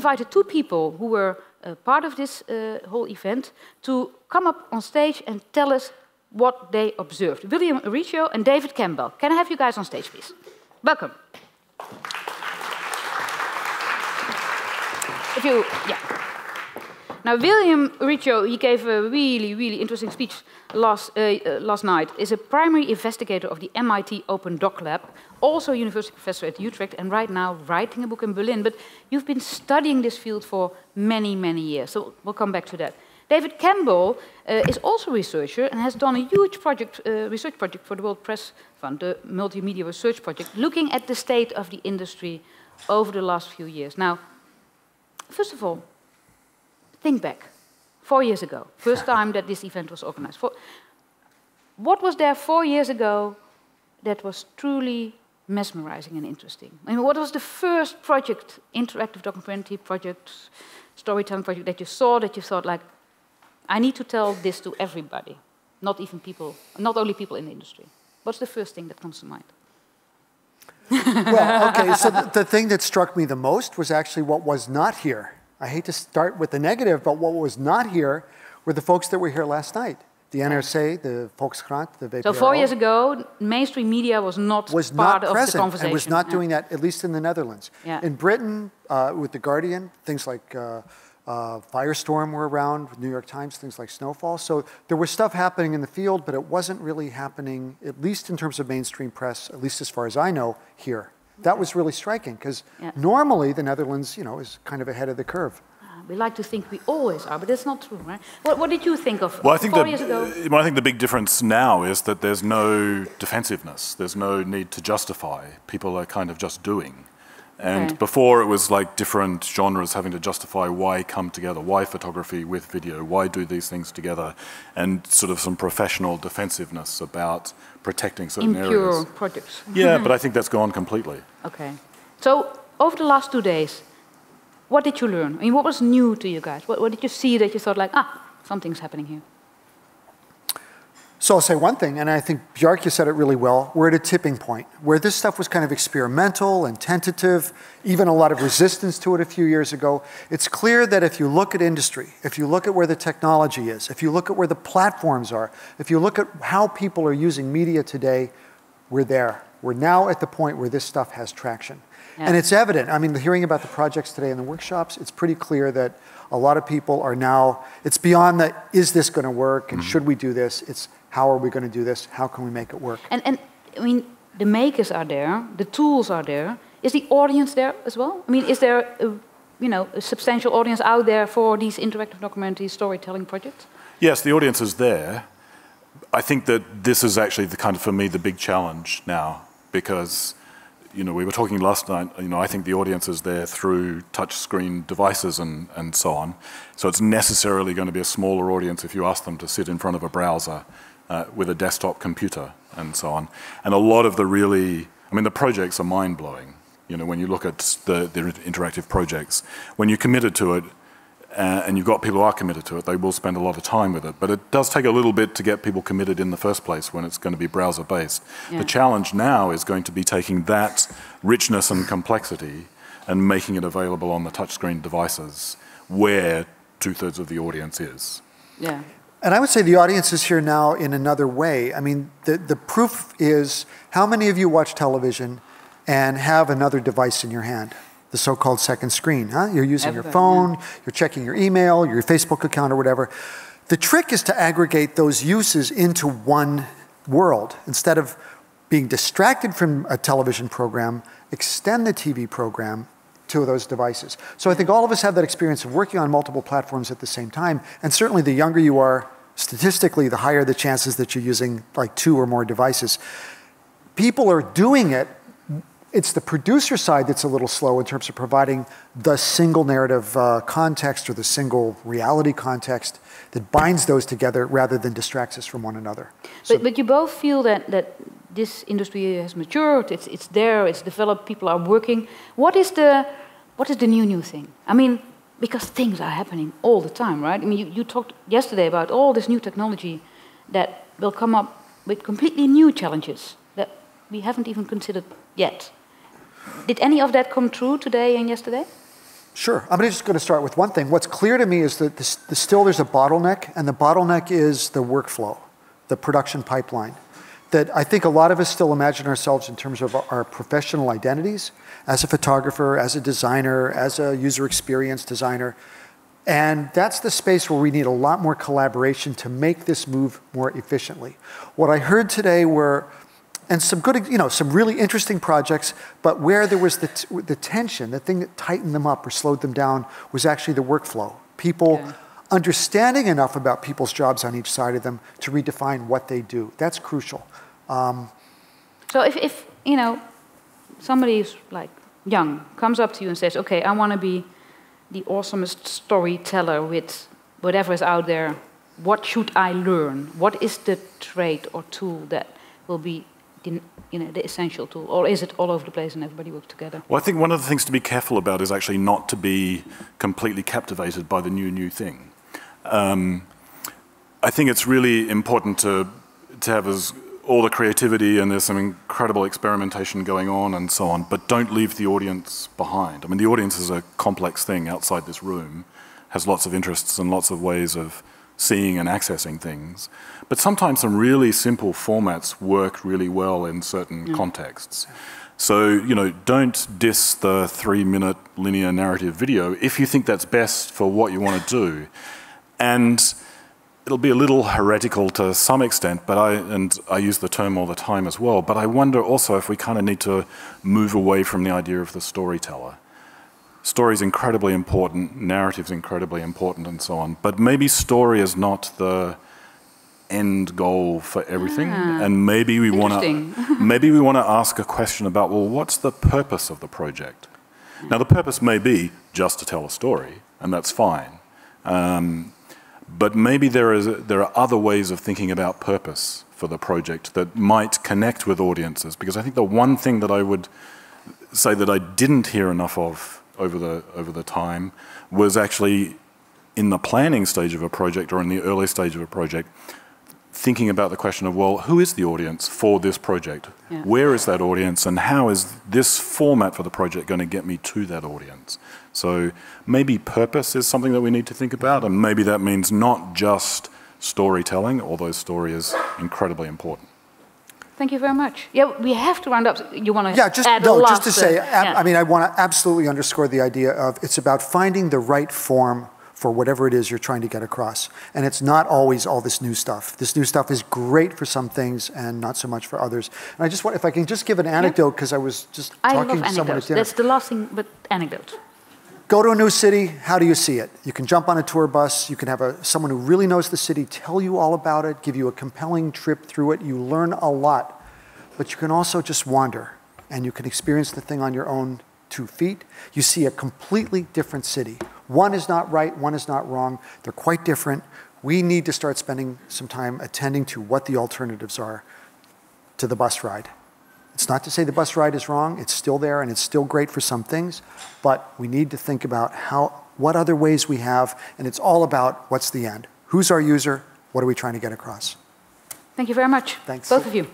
invited two people who were part of this whole event to come up on stage and tell us what they observed. William Uricchio and David Campbell. Can I have you guys on stage, please? Welcome. Now, William Uricchio, he gave a really interesting speech last night. Is a primary investigator of the MIT Open Doc Lab, also a university professor at Utrecht, and right now writing a book in Berlin. But you've been studying this field for many years, so we'll come back to that. David Campbell is also a researcher and has done a huge research project for the World Press Fund, the Multimedia Research Project, looking at the state of the industry over the last few years. Now, first of all, think back, 4 years ago, first time that this event was organized. What was there 4 years ago that was truly mesmerizing and interesting? I mean, what was the first project, interactive documentary project, storytelling project that you saw that you thought like, I need to tell this to everybody, not only people in the industry? What's the first thing that comes to mind? Well, okay, so the thing that struck me the most was actually what was not here. I hate to start with the negative, but what was not here were the folks that were here last night. The NRC, the Volkskrant, the VPRO. So 4 years ago, mainstream media was not part of the conversation. And was not doing that, at least in the Netherlands. Yeah. In Britain, with The Guardian, things like Firestorm were around, New York Times, things like Snowfall. So there was stuff happening in the field, but it wasn't really happening, at least in terms of mainstream press, at least as far as I know, here. That was really striking, because normally the Netherlands, is kind of ahead of the curve. We like to think we always are, but that's not true, right? What did you think of 4 years ago? Well, I think the big difference now is that there's no defensiveness. There's no need to justify. People are kind of just doing. And before it was like different genres having to justify why come together, why photography with video, why do these things together, and sort of some professional defensiveness about protecting certain areas. Impure projects. Yeah, but I think that's gone completely. Okay. So over the last 2 days, what did you learn? I mean, what was new to you guys? What did you see that you thought like, something's happening here? So I'll say one thing, and I think Bjarke said it really well. We're at a tipping point where this stuff was kind of experimental and tentative, even a lot of resistance to it a few years ago. It's clear that if you look at industry, if you look at where the technology is, if you look at where the platforms are, if you look at how people are using media today, we're there. We're now at the point where this stuff has traction. Yeah. And it's evident. I mean, hearing about the projects today in the workshops, it's pretty clear that a lot of people are now, it's beyond the, is this going to work, and should we do this? It's, how are we going to do this? How can we make it work? And I mean, the makers are there, the tools are there. Is the audience there as well? I mean, is there a substantial audience out there for these interactive documentary storytelling projects? Yes, the audience is there. I think that this is actually the kind of, for me, the big challenge now, because we were talking last night, I think the audience is there through touchscreen devices and so on. So it's necessarily going to be a smaller audience if you ask them to sit in front of a browser with a desktop computer and so on. And a lot of the the projects are mind-blowing. When you look at the interactive projects, when you're committed to it, and you've got people who are committed to it, they will spend a lot of time with it. But it does take a little bit to get people committed in the first place when it's going to be browser-based. Yeah. The challenge now is going to be taking that richness and complexity and making it available on the touchscreen devices where 2/3 of the audience is. Yeah. And I would say the audience is here now in another way. I mean, the proof is how many of you watch television and have another device in your hand? The so-called second screen, huh? You're using your phone, you're checking your email, your Facebook account or whatever. The trick is to aggregate those uses into one world. Instead of being distracted from a television program, extend the TV program to those devices. So I think all of us have that experience of working on multiple platforms at the same time, and certainly the younger you are, statistically, the higher the chances that you're using like 2 or more devices. People are doing it. It's the producer side that's a little slow in terms of providing the single narrative context or the single reality context that binds those together rather than distracts us from one another. But you both feel that this industry has matured, it's there, it's developed, people are working. What is the new thing? I mean, because things are happening all the time, right? I mean, you talked yesterday about all this new technology that will come up with completely new challenges that we haven't even considered yet. Did any of that come true today and yesterday? Sure. I'm just going to start with one thing. What's clear to me is that still there's a bottleneck, and the bottleneck is the workflow, the production pipeline. That I think a lot of us still imagine ourselves in terms of our professional identities, as a photographer, as a designer, as a user experience designer. And that's the space where we need a lot more collaboration to make this move more efficiently. What I heard today were, and some good, some really interesting projects, but where there was the tension, the thing that tightened them up or slowed them down was actually the workflow. People understanding enough about people's jobs on each side of them to redefine what they do. That's crucial. So if somebody who's like young comes up to you and says, okay, I want to be the awesomest storyteller with whatever is out there, what should I learn? What is the trait or tool that will be the essential tool? Or is it all over the place and everybody works together? Well, I think one of the things to be careful about is actually not to be completely captivated by the new thing. I think it's really important to have all the creativity, and there's some incredible experimentation going on and so on, but don't leave the audience behind. I mean, the audience is a complex thing outside this room, has lots of interests and lots of ways of seeing and accessing things. But sometimes some really simple formats work really well in certain contexts. So, don't diss the 3-minute linear narrative video if you think that's best for what you want to do. And it'll be a little heretical to some extent, but I use the term all the time as well, but I wonder also if we kind of need to move away from the idea of the storyteller. Story's incredibly important, narrative's incredibly important, and so on, but maybe story is not the end goal for everything, and maybe we want to ask a question about, well, what's the purpose of the project? Now, the purpose may be just to tell a story, and that's fine. But maybe there are other ways of thinking about purpose for the project that might connect with audiences. Because I think the one thing that I would say that I didn't hear enough of over the time was actually in the planning stage of a project or in the early stage of a project, thinking about the question of, well, who is the audience for this project? Yeah. Where is that audience, and how is this format for the project going to get me to that audience? So maybe purpose is something that we need to think about, and maybe that means not just storytelling, although story is incredibly important. Thank you very much. Yeah, we have to round up. You want to add just to say, I mean, I want to absolutely underscore the idea of it's about finding the right form for whatever it is you're trying to get across. And it's not always all this new stuff. This new stuff is great for some things and not so much for others. And I just want, if I can just give an anecdote, because I was just talking to someone at dinner. That's the last thing, but anecdotes. Go to a new city, how do you see it? You can jump on a tour bus, you can have someone who really knows the city tell you all about it, give you a compelling trip through it, you learn a lot. But you can also just wander, and you can experience the thing on your own 2 feet. You see a completely different city. One is not right, one is not wrong. They're quite different. We need to start spending some time attending to what the alternatives are to the bus ride. It's not to say the bus ride is wrong. It's still there, and it's still great for some things. But we need to think about what other ways we have, and it's all about what's the end. Who's our user? What are we trying to get across? Thank you very much. Thanks. Both of you.